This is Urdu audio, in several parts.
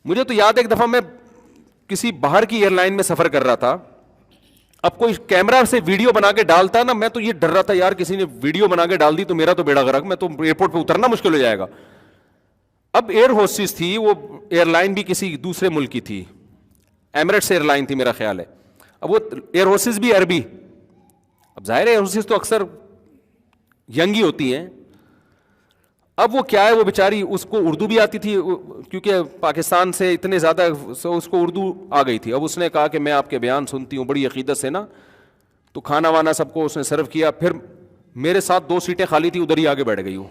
مجھے تو یاد ہے ایک دفعہ میں کسی باہر کی ایئر لائن میں سفر کر رہا تھا, اب کوئی کیمرہ سے ویڈیو بنا کے ڈالتا نا, میں تو یہ ڈر رہا تھا یار کسی نے ویڈیو بنا کے ڈال دی تو میرا تو بیڑا غرق, میں تو ایئرپورٹ پہ اترنا مشکل ہو جائے گا. اب ایئر ہوسٹس تھی, وہ ایئر لائن بھی کسی دوسرے ملک کی تھی, ایمریٹس ایئر لائن تھی میرا خیال ہے. اب وہ ایئر ہوسٹس بھی عربی, اب ظاہر ہے ایئر ہوسٹس تو اکثر ینگ ہی ہوتی ہیں. اب وہ کیا ہے, وہ بیچاری, اس کو اردو بھی آتی تھی کیونکہ پاکستان سے اتنے زیادہ اس کو اردو آ گئی تھی. اب اس نے کہا کہ میں آپ کے بیان سنتی ہوں بڑی عقیدت سے نا, تو کھانا وانا سب کو اس نے سرو کیا. پھر میرے ساتھ 2 سیٹیں خالی تھی, ادھر ہی آگے بیٹھ گئی وہ.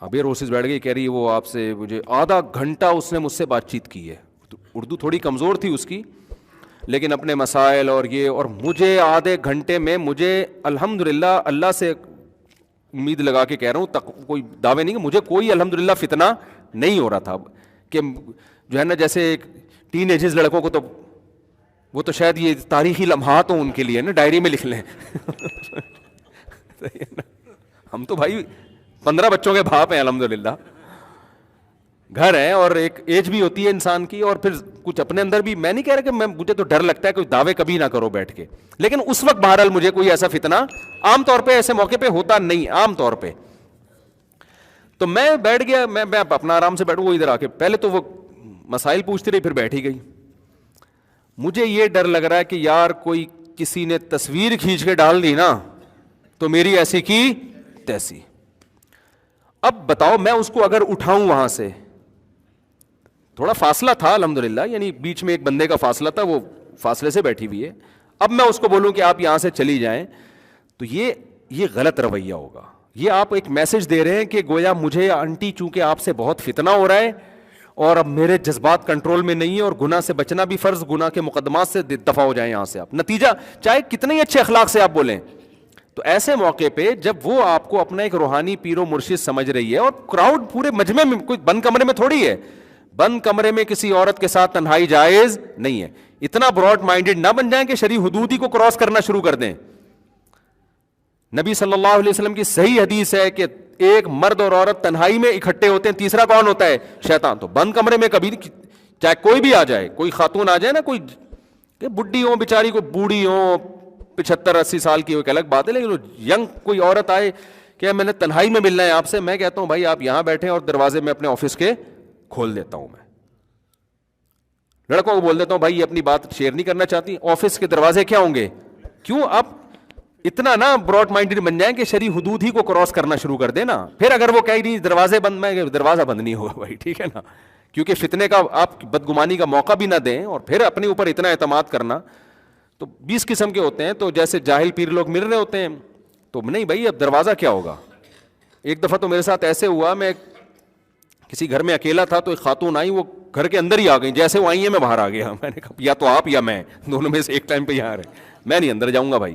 اب یہ روسز بیٹھ گئی, کہہ رہی وہ آپ سے مجھے آدھا گھنٹہ اس نے مجھ سے بات چیت کی ہے. اردو تھوڑی کمزور تھی اس کی, لیکن اپنے مسائل اور یہ, اور مجھے آدھے گھنٹے میں, مجھے الحمدللہ اللہ سے امید لگا کے کہہ رہا ہوں, کوئی دعوے نہیں کہ مجھے کوئی الحمدللہ فتنہ نہیں ہو رہا تھا کہ جو ہے نا, جیسے ایک ٹین ایجز لڑکوں کو تو وہ تو شاید یہ تاریخی لمحات ہوں ان کے لیے نا, ڈائری میں لکھ لیں. ہم تو بھائی 15 بچوں کے باپ ہیں الحمدللہ, گھر ہے اور ایک ایج بھی ہوتی ہے انسان کی, اور پھر کچھ اپنے اندر بھی. میں نہیں کہہ رہا کہ مجھے تو ڈر لگتا ہے کوئی دعوے کبھی نہ کرو بیٹھ کے, لیکن اس وقت بہرحال مجھے کوئی ایسا فتنہ عام طور پہ ایسے موقع پہ ہوتا نہیں عام طور پہ. تو میں بیٹھ گیا, میں اپنا آرام سے بیٹھوں, وہ ادھر آ کے پہلے تو وہ مسائل پوچھتی رہی, پھر بیٹھ ہی گئی. مجھے یہ ڈر لگ رہا ہے کہ یار کوئی کسی نے تصویر کھینچ کے ڈال دی نا تو میری ایسی کی تیسی. اب بتاؤ میں اس کو اگر اٹھاؤں وہاں سے, تھوڑا فاصلہ تھا الحمدللہ, یعنی بیچ میں ایک بندے کا فاصلہ تھا, وہ فاصلے سے بیٹھی ہوئی ہے. اب میں اس کو بولوں کہ آپ یہاں سے چلی جائیں تو یہ غلط رویہ ہوگا. یہ آپ ایک میسج دے رہے ہیں کہ گویا مجھے آنٹی چونکہ آپ سے بہت فتنہ ہو رہا ہے اور اب میرے جذبات کنٹرول میں نہیں ہے, اور گناہ سے بچنا بھی فرض, گناہ کے مقدمات سے دفع ہو جائیں یہاں سے آپ. نتیجہ چاہے کتنے ہی اچھے اخلاق سے آپ بولیں, تو ایسے موقع پہ جب وہ آپ کو اپنا ایک روحانی پیر و مرشد سمجھ رہی ہے, اور کراؤڈ پورے مجمع میں, کوئی بند کمرے میں تھوڑی ہے, بند کمرے میں کسی عورت کے ساتھ تنہائی جائز نہیں ہے. اتنا براڈ مائنڈڈ نہ بن جائیں کہ شرعی حدود ہی کو کراس کرنا شروع کر دیں. نبی صلی اللہ علیہ وسلم کی صحیح حدیث ہے کہ ایک مرد اور عورت تنہائی میں اکٹھے ہوتے ہیں, تیسرا کون ہوتا ہے؟ شیطان. تو بند کمرے میں کبھی, چاہے کوئی بھی آ جائے, کوئی خاتون آ جائے نا, کوئی بڈھی ہو بیچاری, کو بوڑھی ہو 75-80 سال کی, وہ ایک الگ بات ہے, لیکن ینگ کوئی عورت آئے کہ میں نے تنہائی میں ملنا ہے آپ سے, میں کہتا ہوں بھائی آپ یہاں بیٹھیں اور دروازے میں اپنے آفس کے کھول دیتا ہوں. میں لڑکوں کو بول دیتا ہوں بھائی یہ اپنی بات شیئر نہیں کرنا چاہتی, آفس کے دروازے کیا ہوں گے, کیوں آپ اتنا نا براڈ مائنڈڈ بن جائیں کہ شرعی حدود ہی کو کراس کرنا شروع کر دیں نا. پھر اگر وہ کہیں نہیں دروازے بند, میں دروازہ بند نہیں ہوگا بھائی, ٹھیک ہے نا, کیونکہ فتنے کا آپ بدگمانی کا موقع بھی نہ دیں, اور پھر اپنے اوپر اتنا اعتماد کرنا. تو 20 قسم کے ہوتے ہیں, تو جیسے جاہل پیر لوگ مل رہے ہوتے ہیں, تو نہیں بھائی اب دروازہ کیا ہوگا. ایک دفعہ تو میرے ساتھ ایسے ہوا, میں کسی گھر میں اکیلا تھا, تو ایک خاتون آئی, وہ گھر کے اندر ہی آ گئی, جیسے وہ آئی ہیں میں باہر آ گیا. میں نے کہا یا تو آپ یا میں, دونوں میں سے ایک ٹائم پہ یہاں رہے, میں نہیں اندر جاؤں گا بھائی,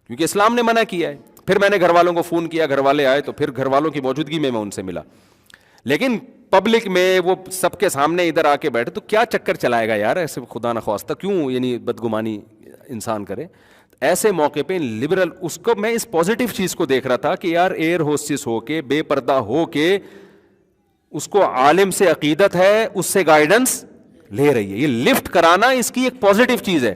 کیونکہ اسلام نے منع کیا ہے. پھر میں نے گھر والوں کو فون کیا, گھر والے آئے, تو پھر گھر والوں کی موجودگی میں ان سے ملا. لیکن پبلک میں وہ سب کے سامنے ادھر آ کے بیٹھے, تو کیا چکر چلائے گا یار ایسے, خدا نخواستہ کیوں یعنی بدگمانی انسان کرے. ایسے موقع پہ لبرل, اس کو میں اس پازیٹیو چیز کو دیکھ رہا تھا کہ یار ایئر ہوسٹس ہو کے, بے پردہ ہو کے, اس کو عالم سے عقیدت ہے, اس سے گائیڈنس لے رہی ہے. یہ لفٹ کرانا اس کی ایک پازیٹیو چیز ہے.